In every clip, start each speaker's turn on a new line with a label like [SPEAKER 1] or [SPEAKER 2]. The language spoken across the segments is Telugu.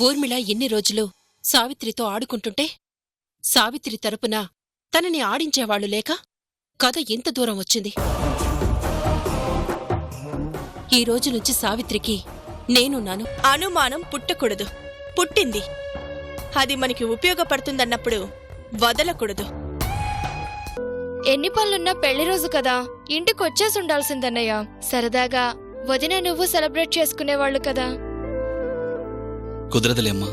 [SPEAKER 1] ఊర్మిళ ఎన్ని రోజులు సావిత్రితో ఆడుకుంటుంటే సావిత్రి తరపున తనని ఆడించేవాళ్లు లేక కథ ఎంత దూరం వచ్చింది. ఈ రోజు నుంచి సావిత్రికి నేనున్నాను.
[SPEAKER 2] అనుమానం పుట్టకూడదు. పుట్టింది. అది మనకి ఉపయోగపడుతుందన్నప్పుడు వదలకూడదు.
[SPEAKER 3] ఎన్ని పనులున్నా పెళ్లి రోజు కదా, ఇంటికొచ్చేసి ఉండాల్సిందన్నయ్య. సరదాగా వదిన నువ్వు సెలబ్రేట్ చేసుకునేవాళ్లు కదా.
[SPEAKER 4] కుదరదులేమ్మా.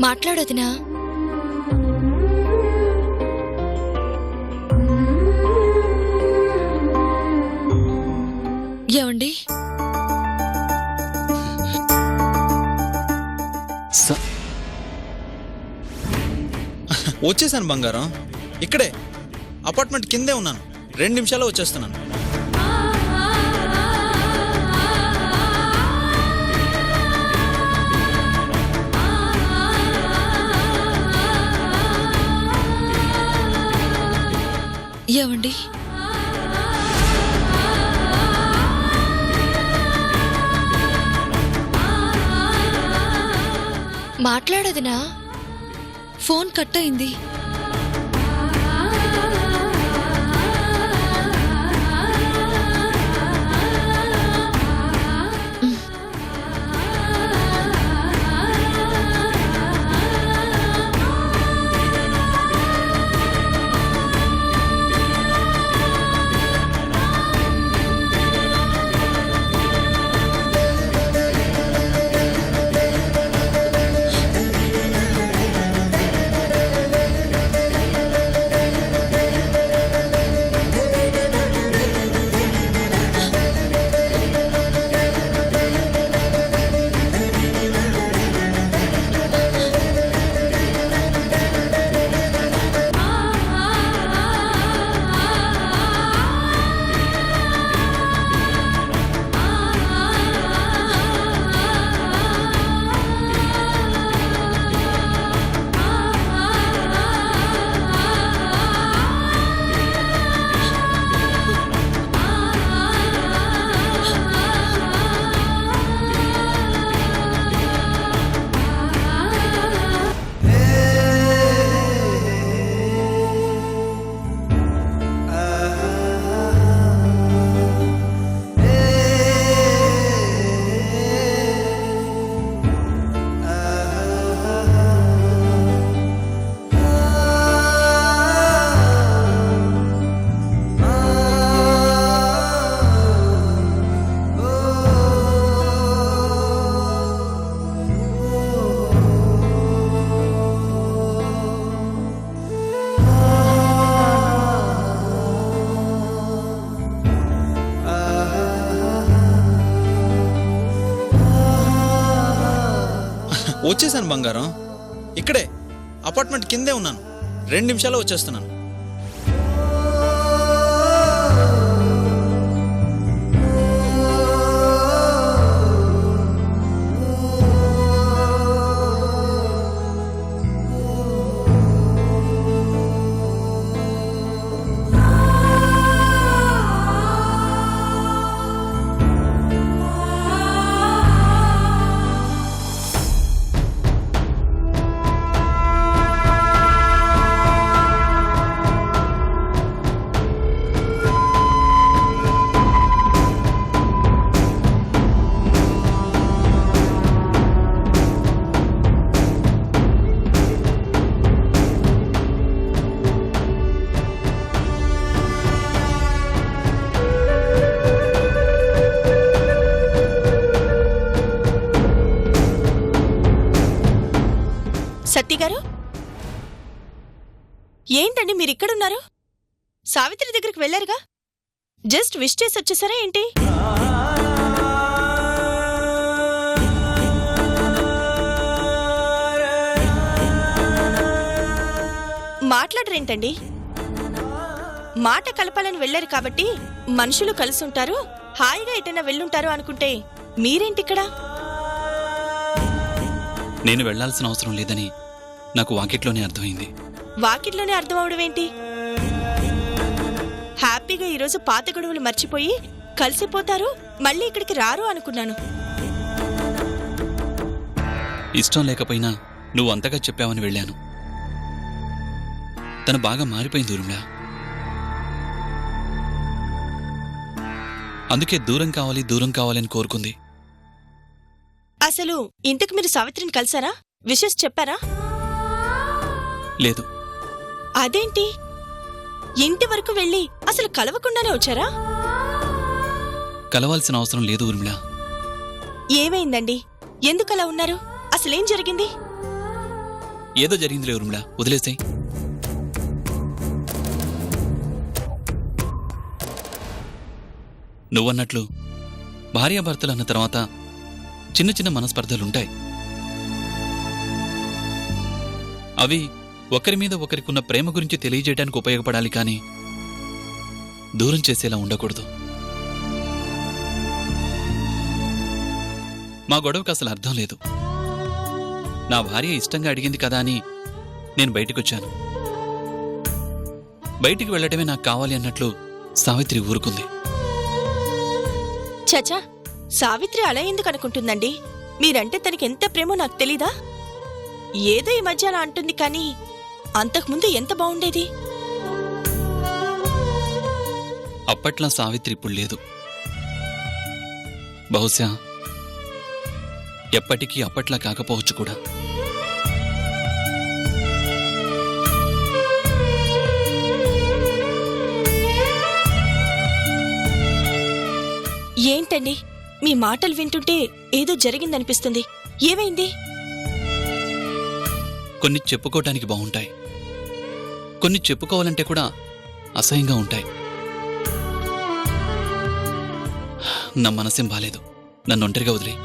[SPEAKER 3] మాట్లాడొదినా. ఏమండి,
[SPEAKER 4] వచ్చేసాను బంగారం. ఇక్కడే అపార్ట్మెంట్ కిందే ఉన్నాను. 2 నిమిషాల్లో వచ్చేస్తున్నాను.
[SPEAKER 3] ఏమండి, మాట్లాడదినా. ఫోన్ కట్ అయింది.
[SPEAKER 4] వచ్చేసాను బంగారం. ఇక్కడే అపార్ట్మెంట్ కిందే ఉన్నాను. 2 నిమిషాల్లో వచ్చేస్తున్నాను.
[SPEAKER 2] సత్తి గారు, ఏంటండి మీరిక్కడున్నారు? సావిత్రి దగ్గరికి వెళ్లారుగా, జస్ట్ విష్ చేసి వచ్చేసారా ఏంటి? మాట్లాడరేంటండి? మాట కలపాలని వెళ్లారు కాబట్టి మనుషులు కలుసుంటారు, హాయిగా ఎటైనా వెళ్ళుంటారు అనుకుంటే మీరేంటిక్కడ?
[SPEAKER 4] నేను వెళ్లాల్సిన అవసరం లేదని నాకు వాకిట్లోనే అర్థమైంది.
[SPEAKER 2] వాకిట్లోనే అర్థం అవడం ఏంటి? హ్యాపీగా ఈరోజు పాత గొడవలు మర్చిపోయి కలిసిపోతారు, మళ్ళీ ఇక్కడికి రారు అనుకున్నాను.
[SPEAKER 5] ఇష్టం లేకపోయినా నువ్వు అంతగా చెప్పావని వెళ్ళాను. తను బాగా మారిపోయింది ఊర్మిళ. అందుకే దూరం కావాలని కోరుకుంది.
[SPEAKER 2] అసలు ఇంతకు మీరు సావిత్రిని కలిసారా? విషెస్ చెప్పారా?
[SPEAKER 5] లేదు.
[SPEAKER 2] అదేంటి, ఇంటి వరకు వెళ్ళి అసలు కలవకుండానే వచ్చారా?
[SPEAKER 5] కలవాల్సిన అవసరం లేదు ఊర్మిళ.
[SPEAKER 2] ఏమైందండి? ఎందుకలా ఉన్నారు? అసలేం జరిగింది?
[SPEAKER 5] ఏదో జరిగిందిలే ఊర్మిళ, వదిలేసాయి. నువ్వన్నట్లు భార్యాభర్తలు అన్న తర్వాత చిన్న చిన్న మనస్పర్ధలుంటాయి. అవి ఒకరి మీద ఒకరికున్న ప్రేమ గురించి తెలియజేయడానికి ఉపయోగపడాలి, కానీ దూరం చేసేలా ఉండకూడదు. మా గొడవకు అసలు అర్థం లేదు. నా భార్య ఇష్టంగా అడిగింది కదా అని నేను బయటకొచ్చాను. బయటికి వెళ్లటమే నాకు కావాలి అన్నట్లు సావిత్రి ఊరుకుంది.
[SPEAKER 2] చచా, సావిత్రి అలా ఎందుకు అనుకుంటుందండి? మీరంటే తనకెంత ప్రేమో నాకు తెలీదా? ఏదో ఈ మధ్య అలా అంటుంది, కానీ అంతకుముందు ఎంత బావుండేది.
[SPEAKER 5] అప్పట్లా సావిత్రి ఇప్పుడు లేదు. బహుశా ఎప్పటికీ అప్పట్లా కాకపోవచ్చు కూడా.
[SPEAKER 2] ఏంటండి, మీ మాటలు వింటుంటే ఏదో జరిగిందనిపిస్తుంది. ఏమైంది?
[SPEAKER 5] కొన్ని చెప్పుకోవటానికి బాగుంటాయి, కొన్ని చెప్పుకోవాలంటే కూడా అసహ్యంగా ఉంటాయి. నా మనసేం బాలేదు, నన్ను ఒంటరిగా వదిలే.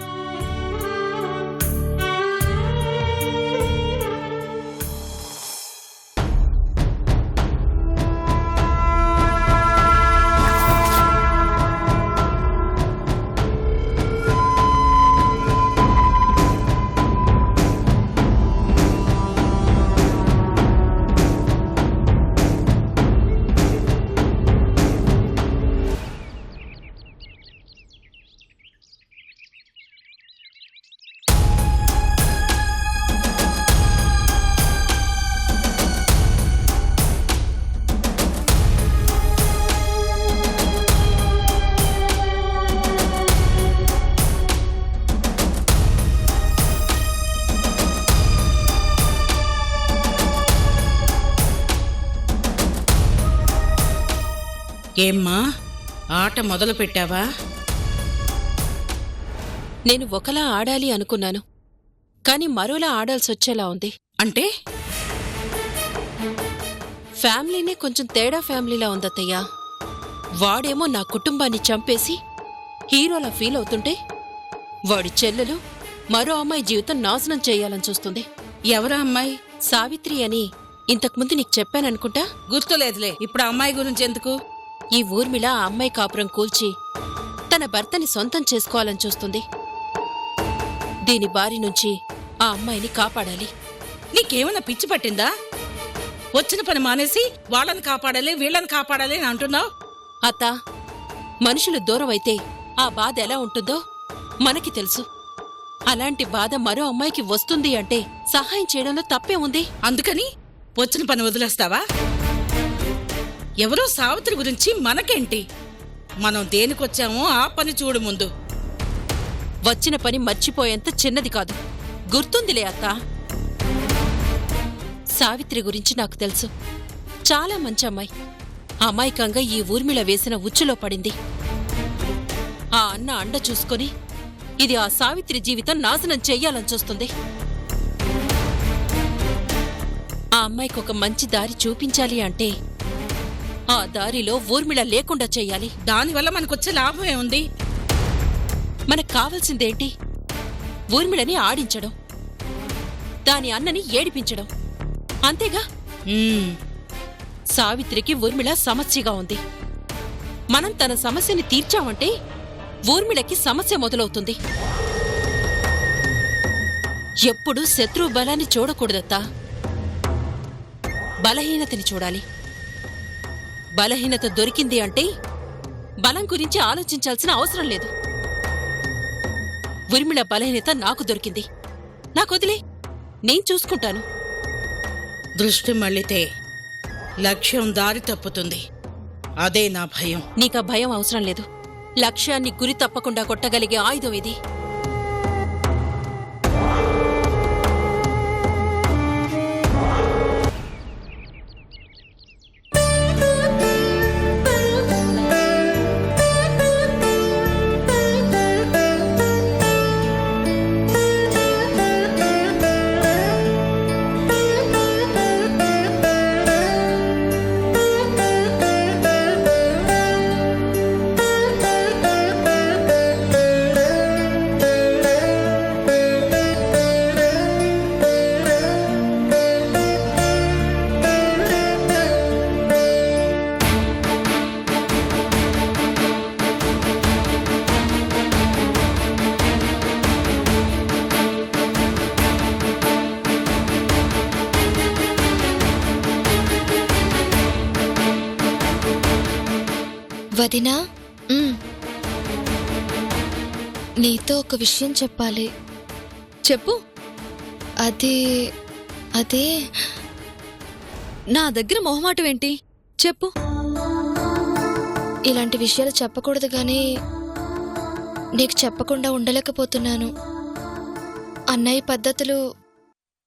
[SPEAKER 6] ఏమ్మా, ఆట మొదలు పెట్టావా?
[SPEAKER 1] నేను ఒకలా ఆడాలి అనుకున్నాను, కాని మరోలా ఆడాల్సొచ్చేలా ఉంది.
[SPEAKER 6] అంటే
[SPEAKER 1] ఫ్యామిలీనే కొంచెం తేడా ఫ్యామిలీలా ఉందత్తయ్యా. వాడేమో నా కుటుంబాన్ని చంపేసి హీరోలా ఫీల్ అవుతుంటే, వాడి చెల్లెలు మరో అమ్మాయి జీవితం నాశనం చేయాలని చూస్తుంది.
[SPEAKER 6] ఎవరా అమ్మాయి?
[SPEAKER 1] సావిత్రి అని ఇంతకుముందు నీకు చెప్పాననుకుంటా.
[SPEAKER 6] గుర్తులేదులే. ఇప్పుడు ఆ అమ్మాయి గురించి ఎందుకు?
[SPEAKER 1] ఈ ఊర్మిళ ఆ అమ్మాయి కాపురం కూల్చి తన భర్తని సొంతం చేసుకోవాలని చూస్తుంది. దీని బారి నుంచి ఆ అమ్మాయిని కాపాడాలి.
[SPEAKER 6] నీకేమైనా పిచ్చి పట్టిందా? వచ్చిన పని మానేసి వాళ్ళని కాపాడాలి, వీళ్ళని కాపాడాలి అని అంటున్నావు.
[SPEAKER 1] అత్తా, మనుషులు దూరం అయితే ఆ బాధ ఎలా ఉంటుందో మనకి తెలుసు. అలాంటి బాధ మరో అమ్మాయికి వస్తుంది అంటే సహాయం చేయడంలో తప్పే ఉంది.
[SPEAKER 6] అందుకని వచ్చిన పని వదిలేస్తావా? ఎవరో సావిత్రి గురించి మనకేంటి? మనం దేనికొచ్చామో ఆ పని చూడు ముందు.
[SPEAKER 1] వచ్చిన పని మర్చిపోయేంత చిన్నది కాదు, గుర్తుందిలే అత్తా. సావిత్రి గురించి నాకు తెలుసు. చాలా మంచి అమ్మాయి. అమాయకంగా ఈ ఊర్మిళ వేసిన ఉచ్చులో పడింది. ఆ అన్న అండ చూసుకొని ఇది ఆ సావిత్రి జీవితం నాశనం చెయ్యాలని చూస్తుంది. ఆ అమ్మాయికి ఒక మంచి దారి చూపించాలి అంటే ఆ దారిలో ఊర్మిళ లేకుండా చెయ్యాలి.
[SPEAKER 6] దానివల్ల మనకొచ్చే లాభం ఏముంది?
[SPEAKER 1] మనకు కావాల్సిందేంటి? ఊర్మిళని ఆడించడం, దాని అన్నని ఏడిపించడం, అంతేగా. సావిత్రికి ఊర్మిళ సమస్యగా ఉంది. మనం తన సమస్యని తీర్చామంటే ఊర్మిళకి సమస్య మొదలవుతుంది. ఎప్పుడూ శత్రువు బలాన్ని చూడకూడదత్తా, బలహీనతని చూడాలి. బలహీనత దొరికింది అంటే బలం గురించి ఆలోచించాల్సిన అవసరం లేదు. ఉర్మిళ బలహీనత నాకు దొరికింది. నాకొదిలే, నేను చూసుకుంటాను.
[SPEAKER 6] దృష్టి మళ్ళితే లక్ష్యం దారి తప్పుతుంది. అదే నా భయం.
[SPEAKER 1] నీకా భయం అవసరం లేదు. లక్ష్యాన్ని గురి తప్పకుండా కొట్టగలిగే ఆయుధం ఇది.
[SPEAKER 3] వదినా, నీతో ఒక విషయం చెప్పాలి.
[SPEAKER 7] చెప్పు.
[SPEAKER 3] అదే
[SPEAKER 7] నా దగ్గర మొహమాటం ఏంటి? చెప్పు.
[SPEAKER 3] ఇలాంటి విషయాలు చెప్పకూడదు గానీ నీకు చెప్పకుండా ఉండలేకపోతున్నాను. అన్నయ్య పద్ధతులు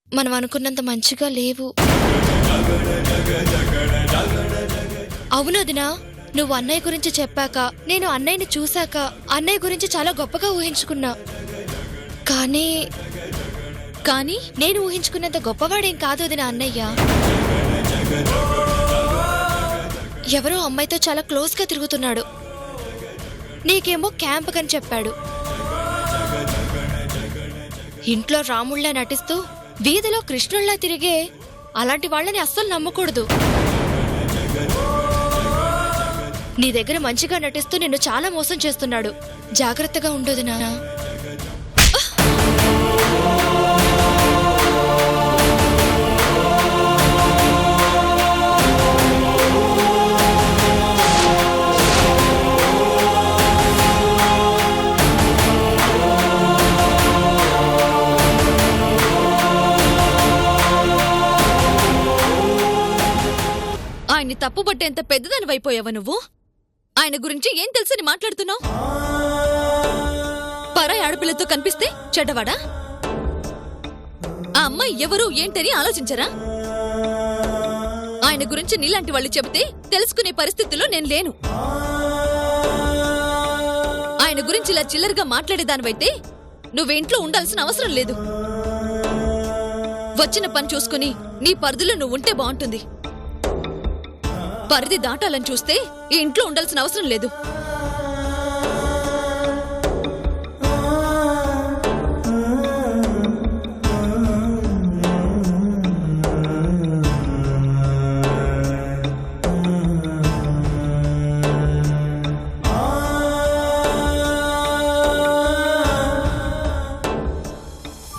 [SPEAKER 3] మనం అనుకున్నంత మంచిగా లేవు. అవును వదినా, నువ్వు అన్నయ్య గురించి చెప్పాక, నేను అన్నయ్యని చూశాక అన్నయ్య గురించి చాలా గొప్పగా ఊహించుకున్నా. కానీ నేను ఊహించుకున్నంత గొప్పవాడేం కాదు వదినా అన్నయ్య. ఎవరో అమ్మాయితో చాలా క్లోజ్గా తిరుగుతున్నాడు. నీకేమో క్యాంప్ కని చెప్పాడు. ఇంట్లో రాముళ్లా నటిస్తూ వీధిలో కృష్ణుళ్లా తిరిగే అలాంటి వాళ్ళని అస్సలు నమ్మకూడదు. నీ దగ్గర మంచిగా నటిస్తూ నిన్ను చాలా మోసం చేస్తున్నాడు. జాగ్రత్తగా ఉండదు నాన్న.
[SPEAKER 7] ఆయన్ని తప్పుబట్టేంత పెద్దదానివైపోయావా నువ్వు? ఆయన గురించి ఏం తెలుసని మాట్లాడుతున్నావు? పరాయి ఆడపిల్లతో కనిపిస్తే చెడ్డవాడా? ఆ అమ్మాయి ఎవరు ఏంటని ఆలోచించరా? ఆయన గురించి నీలాంటి వాళ్ళు చెబితే తెలుసుకునే పరిస్థితిలో నేను లేను. ఆయన గురించి ఇలా చిల్లరగా మాట్లాడేదానివైతే నువ్వేంట్లో ఉండాల్సిన అవసరం లేదు. వచ్చిన పని చూసుకుని నీ పరిధిలో నువ్వు ఉంటే బాగుంటుంది. పరిధి దాటాలని చూస్తే ఈ ఇంట్లో ఉండాల్సిన అవసరం లేదు.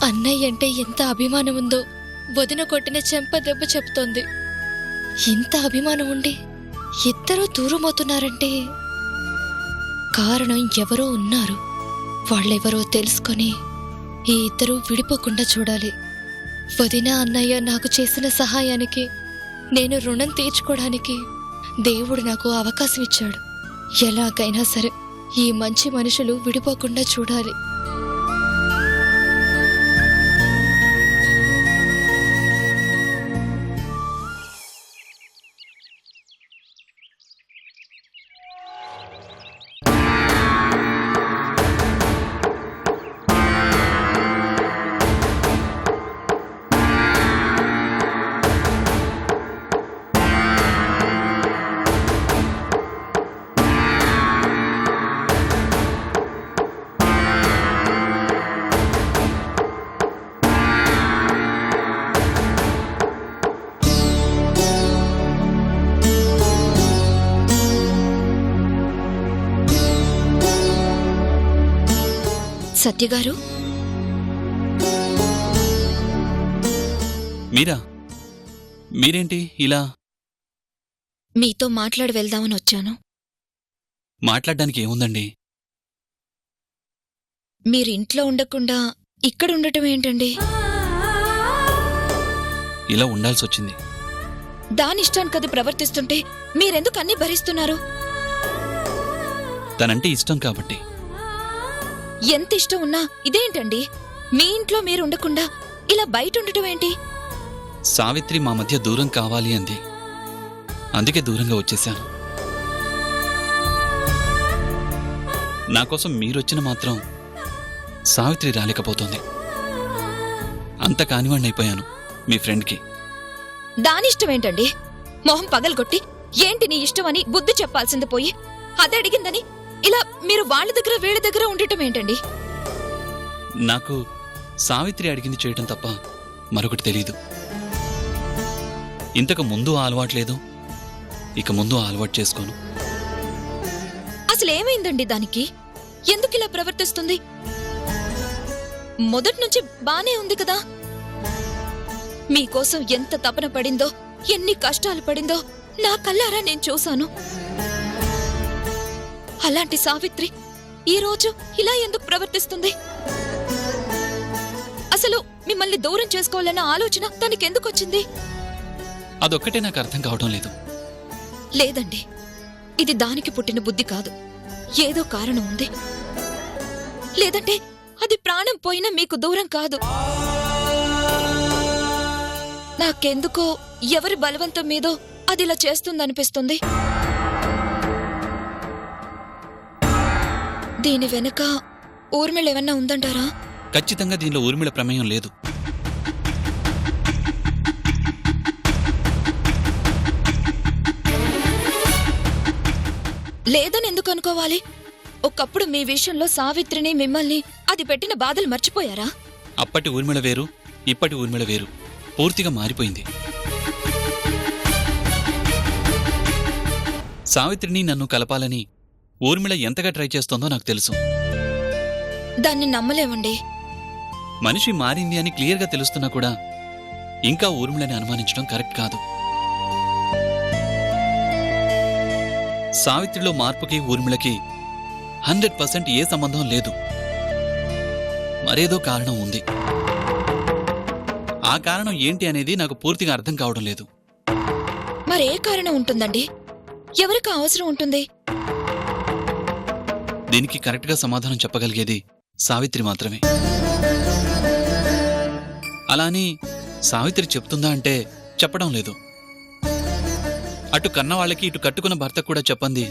[SPEAKER 3] అన్నయ్య అంటే ఎంత అభిమానం ఉందో వదిన కొట్టిన చెంప దెబ్బ చెప్తోంది. ఇంత అభిమానం ఉండి ఇద్దరూ దూరమవుతున్నారంటే కారణం ఎవరో ఉన్నారు. వాళ్ళెవరో తెలుసుకొని ఈ ఇద్దరూ విడిపోకుండా చూడాలి. వదిన అన్నయ్య నాకు చేసిన సహాయానికి నేను రుణం తీర్చుకోవడానికి దేవుడు నాకు అవకాశం ఇచ్చాడు. ఎలాగైనా సరే ఈ మంచి మనుషులు విడిపోకుండా చూడాలి. సత్యగారు,
[SPEAKER 5] మీరేంటి ఇలా?
[SPEAKER 3] మీతో మాట్లాడి వెళ్దామని వచ్చాను.
[SPEAKER 5] మాట్లాడడానికి ఏముందండి?
[SPEAKER 3] మీరు ఇంట్లో ఉండకుండా ఇక్కడ ఉండటం ఏంటండి?
[SPEAKER 5] ఇలా ఉండాల్సొచ్చింది.
[SPEAKER 3] దానిష్టానికి అది ప్రవర్తిస్తుంటే మీరెందుకు అన్నీ భరిస్తున్నారు?
[SPEAKER 5] తనంటే ఇష్టం కాబట్టి.
[SPEAKER 3] ఎంత ఇష్టం ఉన్నా ఇదేంటండి? మీ ఇంట్లో మీరు ఉండకుండా ఇలా బయట ఉండటం ఏంటి?
[SPEAKER 5] సావిత్రి మా మధ్య దూరం కావాలి అంది. అందుకే దూరంగా వచ్చేశాను. నాకోసం మీరొచ్చిన మాత్రం సావిత్రి రాలేకపోతోంది. అంత కానివాణ్ణైపోయాను మీ ఫ్రెండ్కి.
[SPEAKER 3] దానిష్టం ఏంటండి? మొహం పగలగొట్టి ఏంటి నీ ఇష్టమని బుద్ధి చెప్పాల్సింది పోయి అదే అడిగిందని ఇలా మీరు వాళ్ళ దగ్గర వీళ్ళ దగ్గర ఉండటం ఏంటండి?
[SPEAKER 5] నాకు సావిత్రి అడిగింది చేయటం తప్ప మరొకటి తెలీదు. ఇంతకు ముందు ఆ అలవాటు లేదు, ఇక ముందు ఆ అలవాటు చేసుకోను.
[SPEAKER 3] అసలేమైందండి దానికి? ఎందుకిలా ప్రవర్తిస్తుంది? మొదట్నుంచి బానే ఉంది కదా. మీకోసం ఎంత తపన పడిందో, ఎన్ని కష్టాలు పడిందో నా కళ్ళారా నేను చూశాను. అలాంటి సావిత్రి ఈరోజు ఇలా ఎందుకు ప్రవర్తిస్తుంది? అసలు మిమ్మల్ని దూరం చేసుకోవాలన్న ఆలోచన తనకెందుకొచ్చింది?
[SPEAKER 5] అదొక్కటే నాకు అర్థం కావడం లేదు.
[SPEAKER 3] లేదండి, ఇది దానికి పుట్టిన బుద్ధి కాదు. ఏదో కారణం ఉంది. లేదంటే అది ప్రాణం పోయినా మీకు దూరం కాదు. నాకెందుకో ఎవరి బలవంతం మీదో అదిలా చేస్తుందనిపిస్తుంది. దీని వెనక ఊర్మిళ ఏమన్నా ఉందంటారా?
[SPEAKER 5] ఖచ్చితంగా దీనిలో ఊర్మిళ ప్రమేయం లేదు.
[SPEAKER 3] లేదని ఎందుకు అనుకోవాలి? ఒకప్పుడు మీ విషయంలో సావిత్రిని మిమ్మల్ని అది పెట్టిన బాధలు మర్చిపోయారా?
[SPEAKER 5] అప్పటి ఊర్మిళ వేరు, ఇప్పటి ఊర్మిళ వేరు. పూర్తిగా మారిపోయింది. సావిత్రిని నన్ను కలపాలని ఊర్మిళ ఎంతగా ట్రై చేస్తోందో నాకు తెలుసు.
[SPEAKER 3] దాన్ని నమ్మలేమండి.
[SPEAKER 5] మనిషి మారింది అని క్లియర్గా తెలుస్తున్నా కూడా ఇంకా ఊర్మిళని అనుమానించడం కరెక్ట్ కాదు. సావిత్రిలో మార్పుకి ఊర్మిళకి 100% ఏ సంబంధం లేదు. మరేదో కారణం ఉంది. ఆ కారణం ఏంటి అనేది నాకు పూర్తిగా అర్థం కావడం లేదు.
[SPEAKER 3] మరే కారణం ఉంటుందండి? ఎవరికి అవసరం ఉంటుంది?
[SPEAKER 5] దీనికి కరెక్ట్గా సమాధానం చెప్పగలిగేది సావిత్రి మాత్రమే. అలాని సావిత్రి చెప్తుందా అంటే చెప్పడం లేదు. అటు కన్నవాళ్ళకి ఇటు కట్టుకున్న భర్త కూడా చెప్పంది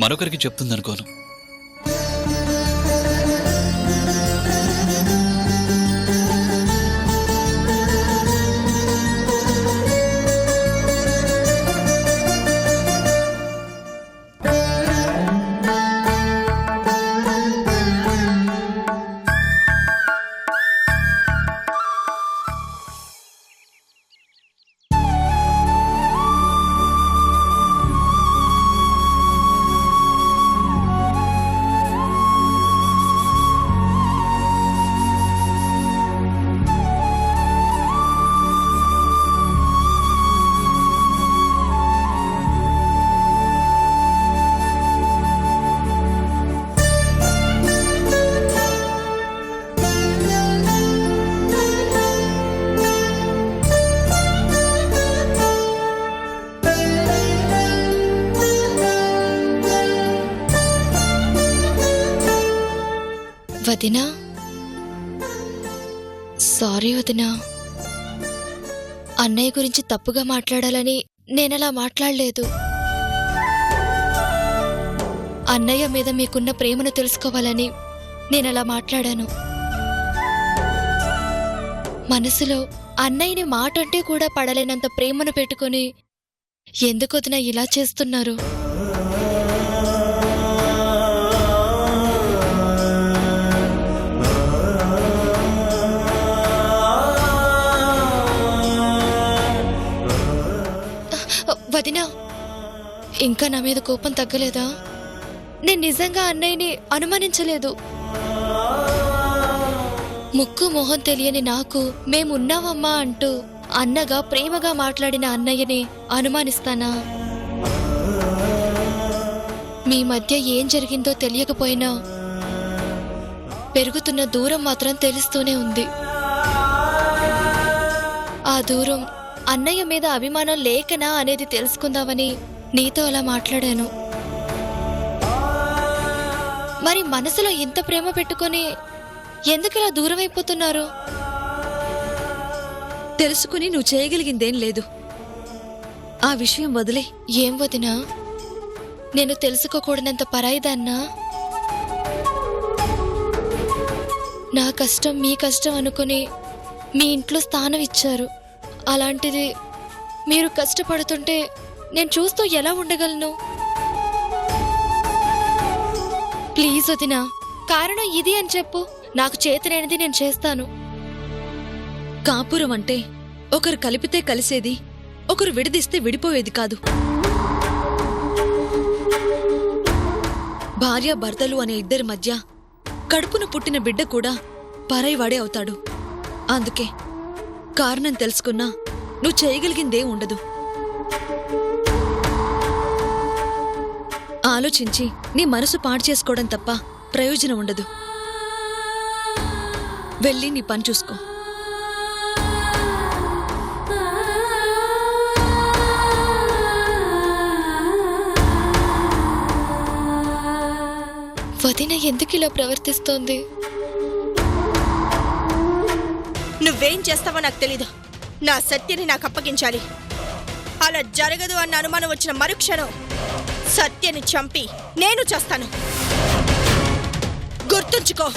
[SPEAKER 5] మరొకరికి చెప్తుందనుకోను.
[SPEAKER 3] వదినా, సారీ వదినా. అన్నయ్య గురించి తప్పుగా మాట్లాడాలని నేనలా మాట్లాడలేదు. అన్నయ్య మీద మీకున్న ప్రేమను తెలుసుకోవాలని నేనలా మాట్లాడాను. మనసులో అన్నయ్యని మాట అంటే కూడా పడలేనంత ప్రేమను పెట్టుకుని ఎందుకు వదినా ఇలా చేస్తున్నారు? వదినా, ఇంకా నా మీద కోపం తగ్గలేదా? నేను నిజంగా అన్నయ్యని అనుమానించలేదు. ముక్కు మొహం తెలియని నాకు మేమున్నావమ్మా అంటూ అన్నగా ప్రేమగా మాట్లాడిన అన్నయ్యని అనుమానిస్తానా? మీ మధ్య ఏం జరిగిందో తెలియకపోయినా పెరుగుతున్న దూరం మాత్రం తెలుస్తూనే ఉంది. ఆ దూరం అన్నయ్య మీద అభిమానం లేకనా అనేది తెలుసుకుందామని నీతో అలా మాట్లాడాను. మరి మనసులో ఇంత ప్రేమ పెట్టుకొని ఎందుకు ఇలా దూరం అయిపోతున్నారు?
[SPEAKER 7] తెలుసుకుని నువ్వు చేయగలిగిందేం లేదు. ఆ విషయం వదిలే.
[SPEAKER 3] ఏం వదినా, నేను తెలుసుకోకూడనంత పరాయిదాన్నా? నా కష్టం మీ కష్టం అనుకుని మీ ఇంట్లో స్థానం ఇచ్చారు. అలాంటిది మీరు కష్టపడుతుంటే నేను చూస్తూ ఎలా ఉండగలను? ప్లీజ్ వదినా, కారణం ఇది అని చెప్పు. నాకు చేతనైనది నేను చేస్తాను.
[SPEAKER 7] కాపురం అంటే ఒకరు కలిపితే కలిసేది, ఒకరు విడదీస్తే విడిపోయేది కాదు. భార్యాభర్తలు అనే ఇద్దరి మధ్య కడుపున పుట్టిన బిడ్డ కూడా పరాయివాడే అవుతాడు. అందుకే కారణం తెలుసుకున్నా నువ్వు చేయగలిగిందే ఉండదు. ఆలోచించి నీ మనసు పాడు చేసుకోవడం తప్ప ప్రయోజనం ఉండదు. వెళ్ళి నీ పని చూసుకో.
[SPEAKER 3] వదిన ఎందుకు ఇలా ప్రవర్తిస్తోంది?
[SPEAKER 2] నువ్వేం చేస్తావో నాకు తెలీదు. నా సత్యని నాకు అప్పగించాలి. అలా జరగదు అన్న అనుమానం వచ్చిన మరుక్షణం సత్యని చంపి నేను చేస్తాను. గుర్తుంచుకో.